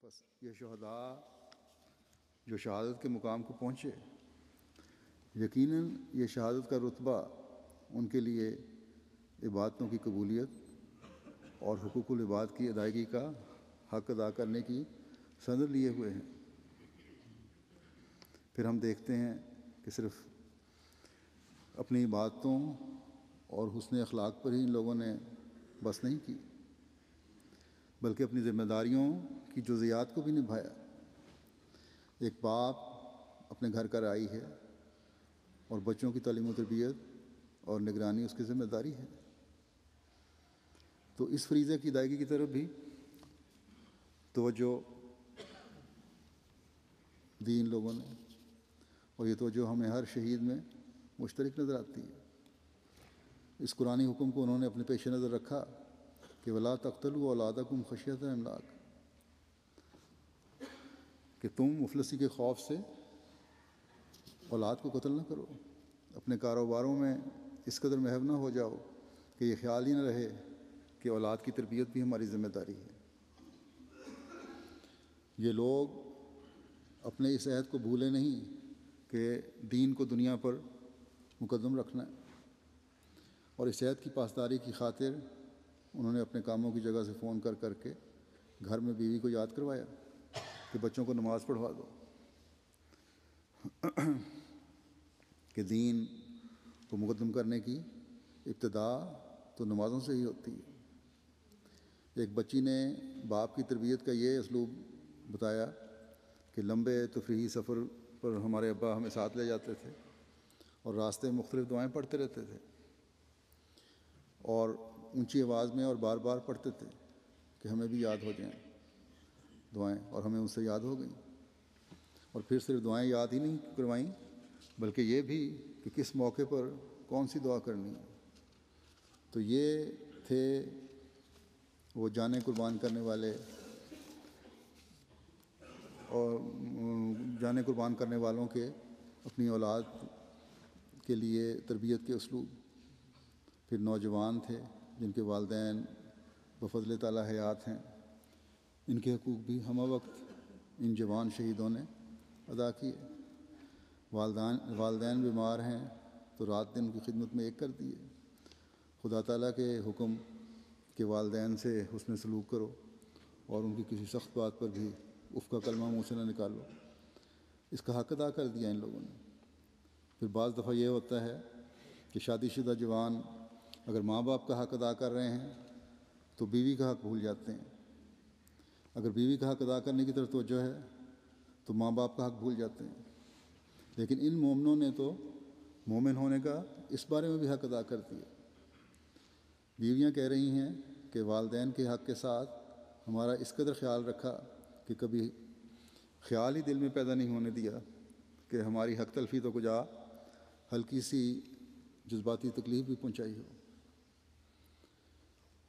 بس یہ شہداء جو شہادت کے مقام کو پہنچے، یقیناً یہ شہادت کا رتبہ ان کے لیے عبادتوں کی قبولیت اور حقوق العباد کی ادائیگی کا حق ادا کرنے کی سند لیے ہوئے ہیں۔ پھر ہم دیکھتے ہیں کہ صرف اپنی عبادتوں اور حسن اخلاق پر ہی ان لوگوں نے بس نہیں کی، بلکہ اپنی ذمہ داریوں کی جزیات کو بھی نبھایا۔ ایک باپ اپنے گھر کا راعی ہے اور بچوں کی تعلیم و تربیت اور نگرانی اس کی ذمہ داری ہے، تو اس فریضے کی ادائیگی کی طرف بھی توجہ دی ان لوگوں نے، اور یہ توجہ ہمیں ہر شہید میں مشترک نظر آتی ہے۔ اس قرآنی حکم کو انہوں نے اپنے پیش نظر رکھا کہ وَلَا تَقْتُلُوا أَوْلَادَكُمْ خَشْيَةَ إِمْلَاقٍ، کہ تم مفلسی کے خوف سے اولاد کو قتل نہ کرو، اپنے کاروباروں میں اس قدر محو نہ ہو جاؤ کہ یہ خیال ہی نہ رہے کہ اولاد کی تربیت بھی ہماری ذمہ داری ہے۔ یہ لوگ اپنے اس عہد کو بھولے نہیں کہ دین کو دنیا پر مقدم رکھنا ہے، اور اس عہد کی پاسداری کی خاطر انہوں نے اپنے کاموں کی جگہ سے فون کر کر کے گھر میں بیوی کو یاد کروایا کہ بچوں کو نماز پڑھوا دو، کہ دین کو مقدم کرنے کی ابتدا تو نمازوں سے ہی ہوتی ہے۔ ایک بچی نے باپ کی تربیت کا یہ اسلوب بتایا کہ لمبے تفریحی سفر پر ہمارے ابا ہمیں ساتھ لے جاتے تھے اور راستے میں مختلف دعائیں پڑھتے رہتے تھے، اور اونچی آواز میں اور بار بار پڑھتے تھے کہ ہمیں بھی یاد ہو جائیں دعائیں، اور ہمیں ان سے یاد ہو گئیں۔ اور پھر صرف دعائیں یاد ہی نہیں کروائیں بلکہ یہ بھی کہ کس موقع پر کون سی دعا کرنی ہے۔ تو یہ تھے وہ جانیں قربان کرنے والے اور جانیں قربان کرنے والوں کے اپنی اولاد کے لیے تربیت کے اسلوب۔ پھر نوجوان تھے جن کے والدین بفضل تعالیٰ حیات ہیں، ان کے حقوق بھی ہمہ وقت ان جوان شہیدوں نے ادا کیے۔ والدین بیمار ہیں تو رات دن ان کی خدمت میں ایک کر دیے۔ خدا تعالیٰ کے حکم کہ والدین سے حسن سلوک کرو اور ان کی کسی سخت بات پر بھی اف کا کلمہ منہ سے نہ نکالو، اس کا حق ادا کر دیا ان لوگوں نے۔ پھر بعض دفعہ یہ ہوتا ہے کہ شادی شدہ جوان اگر ماں باپ کا حق ادا کر رہے ہیں تو بیوی کا حق بھول جاتے ہیں، اگر بیوی کا حق ادا کرنے کی طرف توجہ ہے تو ماں باپ کا حق بھول جاتے ہیں۔ لیکن ان مومنوں نے تو مومن ہونے کا اس بارے میں بھی حق ادا کر دیا۔ بیویاں کہہ رہی ہیں کہ والدین کے حق کے ساتھ ہمارا اس قدر خیال رکھا کہ کبھی خیال ہی دل میں پیدا نہیں ہونے دیا کہ ہماری حق تلفی تو کجا ہلکی سی جذباتی تکلیف بھی پہنچائی ہو۔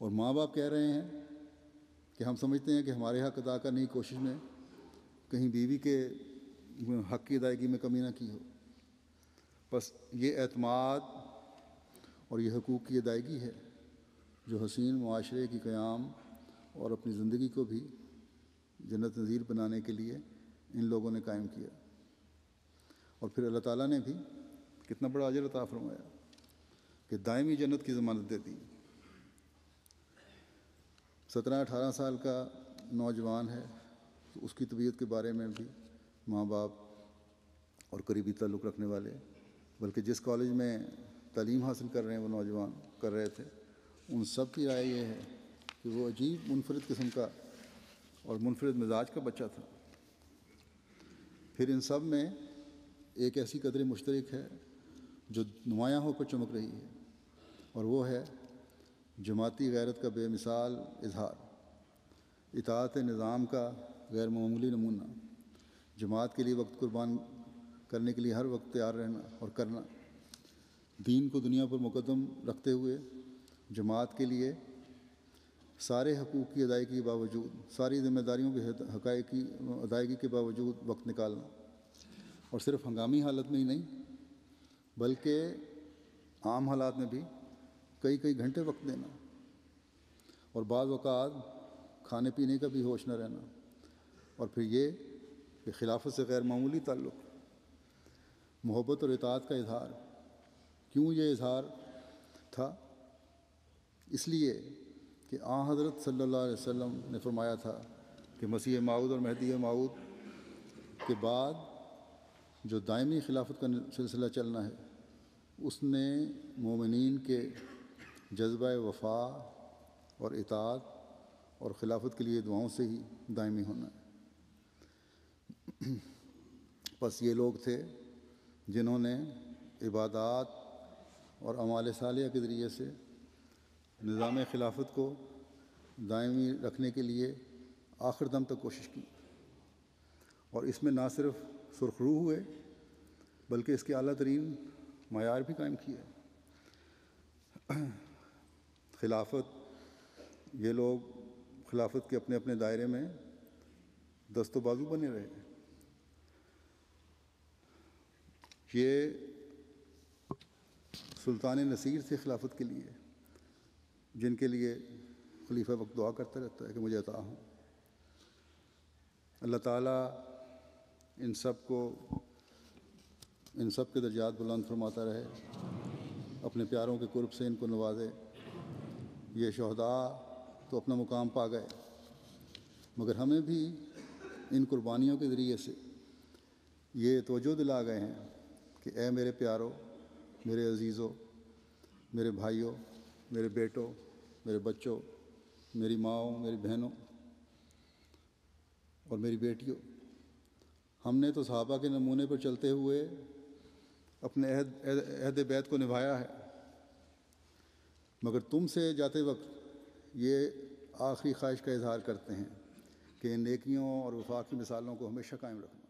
اور ماں باپ کہہ رہے ہیں کہ ہم سمجھتے ہیں کہ ہمارے حق ادا کرنے کی کوشش میں کہیں بیوی کے حق کی ادائیگی میں کمی نہ کی ہو۔ بس یہ اعتماد اور یہ حقوق کی ادائیگی ہے جو حسین معاشرے کی قیام اور اپنی زندگی کو بھی جنت نظیر بنانے کے لیے ان لوگوں نے قائم کیا۔ اور پھر اللہ تعالیٰ نے بھی کتنا بڑا اجر عطا فرمایا کہ دائمی جنت کی ضمانت دے دی۔ 17-18 سال کا نوجوان ہے تو اس کی طبیعت کے بارے میں بھی ماں باپ اور قریبی تعلق رکھنے والے، بلکہ جس کالج میں تعلیم حاصل کر رہے ہیں وہ نوجوان کر رہے تھے، ان سب کی رائے یہ ہے کہ وہ عجیب منفرد قسم کا اور منفرد مزاج کا بچہ تھا۔ پھر ان سب میں ایک ایسی قدر مشترک ہے جو نمایاں ہو کر چمک رہی ہے، اور وہ ہے جماعتی غیرت کا بے مثال اظہار، اطاعت نظام کا غیر معمولی نمونہ، جماعت کے لیے وقت قربان کرنے کے لیے ہر وقت تیار رہنا اور کرنا، دین کو دنیا پر مقدم رکھتے ہوئے جماعت کے لیے سارے حقوق کی ادائیگی کے باوجود، ساری ذمہ داریوں کے حقائق کی ادائیگی کے باوجود وقت نکالنا، اور صرف ہنگامی حالت میں ہی نہیں بلکہ عام حالات میں بھی کئی گھنٹے وقت دینا، اور بعض اوقات کھانے پینے کا بھی ہوش نہ رہنا، اور پھر یہ کہ خلافت سے غیر معمولی تعلق، محبت اور اطاعت کا اظہار۔ کیوں یہ اظہار تھا؟ اس لیے کہ حضرت صلی اللہ علیہ وسلم نے فرمایا تھا کہ مسیح موعود اور مہدی موعود کے بعد جو دائمی خلافت کا سلسلہ چلنا ہے اس نے مومنین کے جذبہ وفا اور اطاعت اور خلافت کے لیے دعاؤں سے ہی دائمی ہونا ہے۔ بس یہ لوگ تھے جنہوں نے عبادات اور اعمال صالحہ کے ذریعے سے نظام خلافت کو دائمی رکھنے کے لیے آخر دم تک کوشش کی، اور اس میں نہ صرف سرخ روح ہوئے بلکہ اس کے اعلیٰ ترین معیار بھی قائم کیے۔ یہ لوگ خلافت کے اپنے اپنے دائرے میں دست و بازو بنے رہے۔ یہ سلطان نصیر تھے خلافت کے لیے، جن کے لیے خلیفہ وقت دعا کرتا رہتا ہے کہ مجھے عطا ہو۔ اللہ تعالیٰ ان سب کے درجات بلند فرماتا رہے، اپنے پیاروں کے قرب سے ان کو نوازے۔ یہ شہداء تو اپنا مقام پا گئے، مگر ہمیں بھی ان قربانیوں کے ذریعے سے یہ توجہ دلا گئے ہیں کہ اے میرے پیاروں، میرے عزیزوں، میرے بھائیوں، میرے بیٹوں، میرے بچوں، میری ماؤں، میری بہنوں اور میری بیٹیوں، ہم نے تو صحابہ کے نمونے پر چلتے ہوئے اپنے عہد بیعت کو نبھایا ہے، مگر تم سے جاتے وقت یہ آخری خواہش کا اظہار کرتے ہیں کہ ان نیکیوں اور وفا کی مثالوں کو ہمیشہ قائم رکھنا۔